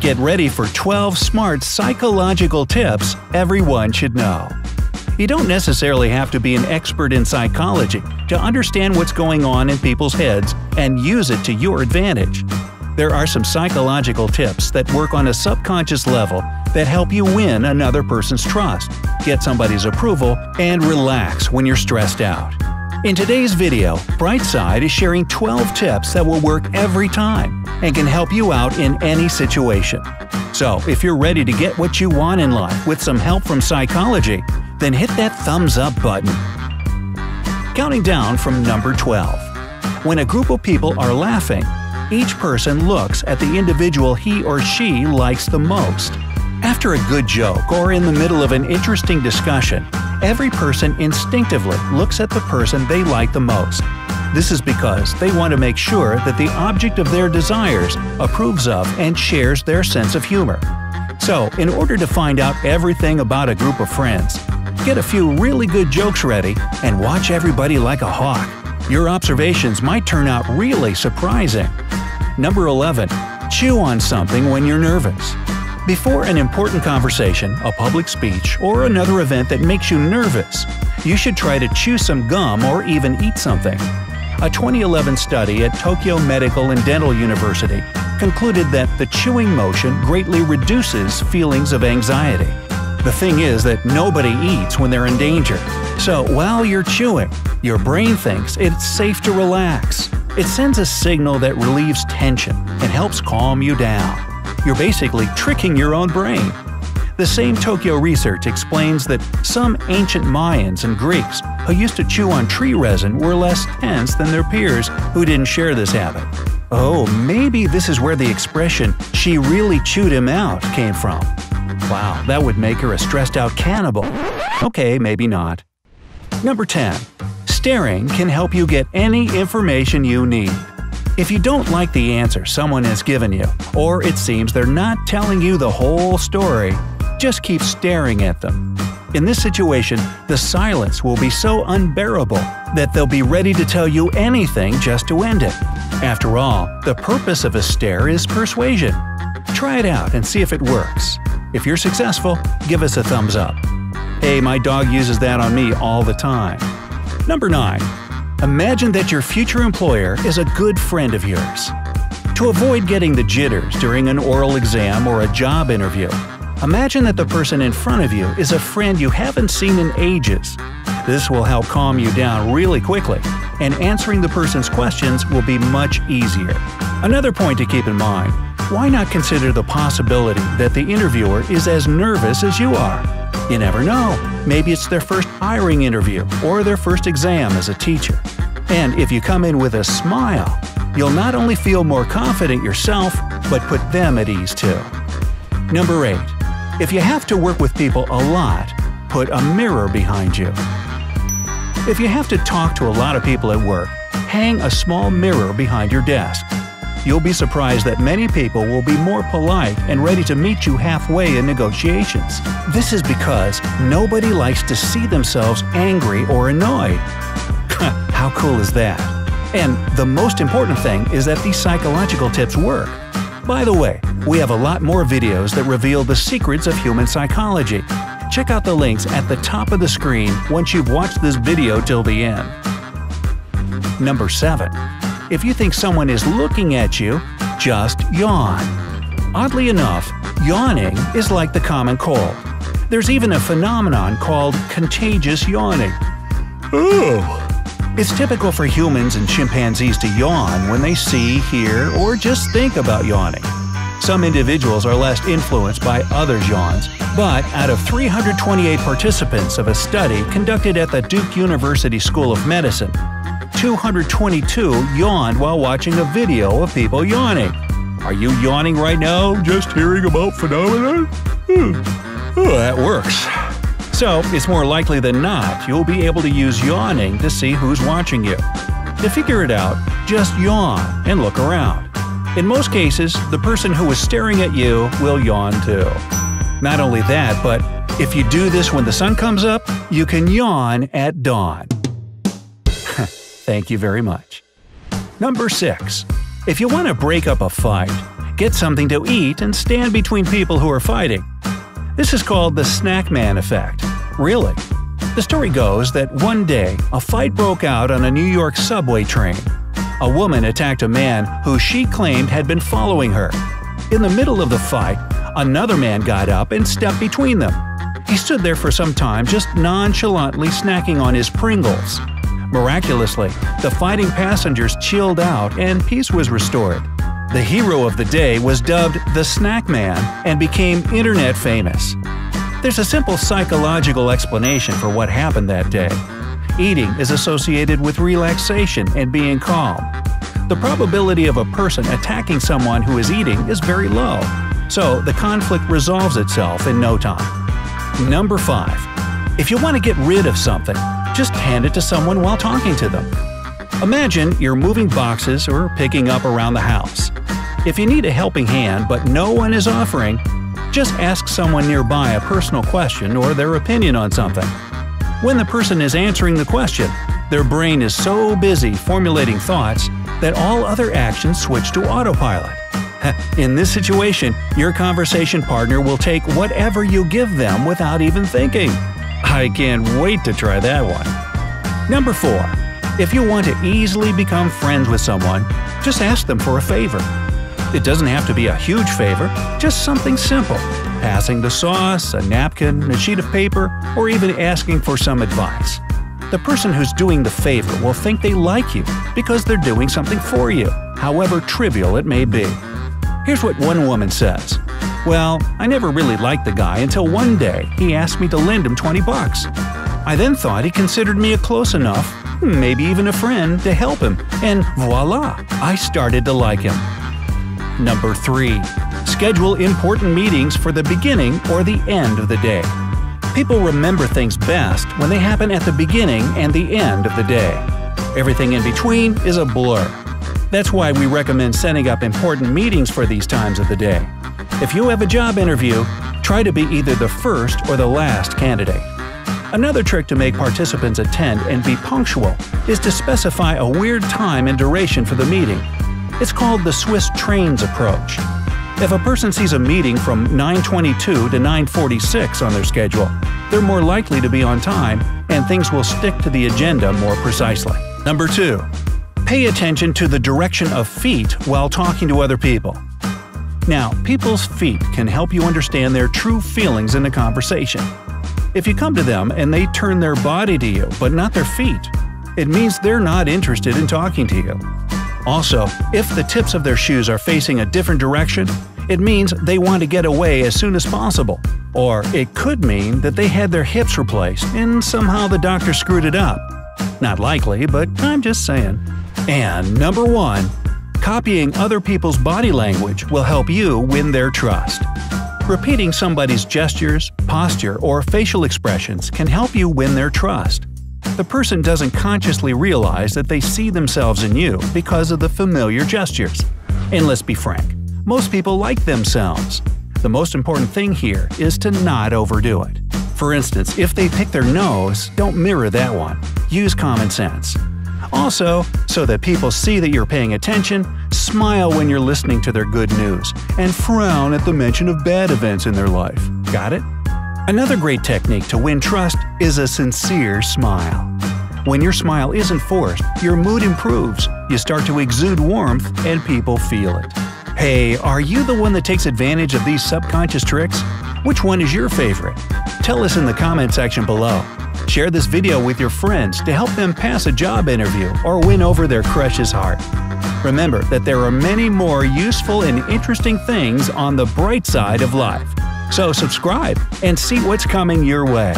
Get ready for 12 smart psychological tips everyone should know. You don't necessarily have to be an expert in psychology to understand what's going on in people's heads and use it to your advantage. There are some psychological tips that work on a subconscious level that help you win another person's trust, get somebody's approval, and relax when you're stressed out. In today's video, Brightside is sharing 12 tips that will work every time and can help you out in any situation. So, if you're ready to get what you want in life with some help from psychology, then hit that thumbs up button. Counting down from number 12. When a group of people are laughing, each person looks at the individual he or she likes the most. After a good joke or in the middle of an interesting discussion, every person instinctively looks at the person they like the most. This is because they want to make sure that the object of their desires approves of and shares their sense of humor. So, in order to find out everything about a group of friends, get a few really good jokes ready and watch everybody like a hawk. Your observations might turn out really surprising. Number 11. Chew on something when you're nervous. Before an important conversation, a public speech, or another event that makes you nervous, you should try to chew some gum or even eat something. A 2011 study at Tokyo Medical and Dental University concluded that the chewing motion greatly reduces feelings of anxiety. The thing is that nobody eats when they're in danger. So while you're chewing, your brain thinks it's safe to relax. It sends a signal that relieves tension and helps calm you down. You're basically tricking your own brain. The same Tokyo research explains that some ancient Mayans and Greeks who used to chew on tree resin were less tense than their peers who didn't share this habit. Oh, maybe this is where the expression, "she really chewed him out," came from. Wow, that would make her a stressed-out cannibal. Okay, maybe not. Number 10. Staring can help you get any information you need. If you don't like the answer someone has given you, or it seems they're not telling you the whole story, just keep staring at them. In this situation, the silence will be so unbearable that they'll be ready to tell you anything just to end it. After all, the purpose of a stare is persuasion. Try it out and see if it works. If you're successful, give us a thumbs up. Hey, my dog uses that on me all the time. Number 9. Imagine that your future employer is a good friend of yours. To avoid getting the jitters during an oral exam or a job interview, imagine that the person in front of you is a friend you haven't seen in ages. This will help calm you down really quickly, and answering the person's questions will be much easier. Another point to keep in mind: why not consider the possibility that the interviewer is as nervous as you are? You never know. Maybe it's their first hiring interview or their first exam as a teacher. And if you come in with a smile, you'll not only feel more confident yourself, but put them at ease too. Number 8. If you have to work with people a lot, put a mirror behind you. If you have to talk to a lot of people at work, hang a small mirror behind your desk. You'll be surprised that many people will be more polite and ready to meet you halfway in negotiations. This is because nobody likes to see themselves angry or annoyed. How cool is that? And the most important thing is that these psychological tips work. By the way, we have a lot more videos that reveal the secrets of human psychology. Check out the links at the top of the screen once you've watched this video till the end. Number 7. If you think someone is looking at you, just yawn. Oddly enough, yawning is like the common cold. There's even a phenomenon called contagious yawning. Ooh. It's typical for humans and chimpanzees to yawn when they see, hear, or just think about yawning. Some individuals are less influenced by others' yawns, but out of 328 participants of a study conducted at the Duke University School of Medicine, 222 yawned while watching a video of people yawning. Are you yawning right now just hearing about phenomena? That works. So, it's more likely than not you'll be able to use yawning to see who's watching you. To figure it out, just yawn and look around. In most cases, the person who is staring at you will yawn too. Not only that, but if you do this when the sun comes up, you can yawn at dawn. Thank you very much. Number 6. If you want to break up a fight, get something to eat and stand between people who are fighting. This is called the snack man effect. Really. The story goes that one day, a fight broke out on a New York subway train. A woman attacked a man who she claimed had been following her. In the middle of the fight, another man got up and stepped between them. He stood there for some time just nonchalantly snacking on his Pringles. Miraculously, the fighting passengers chilled out and peace was restored. The hero of the day was dubbed the Snack Man and became internet famous. There's a simple psychological explanation for what happened that day. Eating is associated with relaxation and being calm. The probability of a person attacking someone who is eating is very low, so the conflict resolves itself in no time. Number 5. If you want to get rid of something, just hand it to someone while talking to them. Imagine you're moving boxes or picking up around the house. If you need a helping hand but no one is offering, just ask someone nearby a personal question or their opinion on something. When the person is answering the question, their brain is so busy formulating thoughts that all other actions switch to autopilot. In this situation, your conversation partner will take whatever you give them without even thinking. I can't wait to try that one. Number 4. If you want to easily become friends with someone, just ask them for a favor. It doesn't have to be a huge favor, just something simple. Passing the sauce, a napkin, a sheet of paper, or even asking for some advice. The person who's doing the favor will think they like you because they're doing something for you, however trivial it may be. Here's what one woman says. "Well, I never really liked the guy until one day he asked me to lend him $20. I then thought he considered me a close enough, maybe even a friend, to help him, and voila, I started to like him." Number 3. Schedule important meetings for the beginning or the end of the day. People remember things best when they happen at the beginning and the end of the day. Everything in between is a blur. That's why we recommend setting up important meetings for these times of the day. If you have a job interview, try to be either the first or the last candidate. Another trick to make participants attend and be punctual is to specify a weird time and duration for the meeting. It's called the Swiss trains approach. If a person sees a meeting from 9:22 to 9:46 on their schedule, they're more likely to be on time and things will stick to the agenda more precisely. Number 2. Pay attention to the direction of feet while talking to other people. Now, people's feet can help you understand their true feelings in a conversation. If you come to them and they turn their body to you but not their feet, it means they're not interested in talking to you. Also, if the tips of their shoes are facing a different direction, it means they want to get away as soon as possible. Or it could mean that they had their hips replaced and somehow the doctor screwed it up. Not likely, but I'm just saying. And number 1. Copying other people's body language will help you win their trust. Repeating somebody's gestures, posture, or facial expressions can help you win their trust. The person doesn't consciously realize that they see themselves in you because of the familiar gestures. And let's be frank, most people like themselves. The most important thing here is to not overdo it. For instance, if they pick their nose, don't mirror that one. Use common sense. Also, so that people see that you're paying attention, smile when you're listening to their good news, and frown at the mention of bad events in their life. Got it? Another great technique to win trust is a sincere smile. When your smile isn't forced, your mood improves, you start to exude warmth, and people feel it. Hey, are you the one that takes advantage of these subconscious tricks? Which one is your favorite? Tell us in the comment section below. Share this video with your friends to help them pass a job interview or win over their crush's heart. Remember that there are many more useful and interesting things on the bright side of life. So subscribe and see what's coming your way.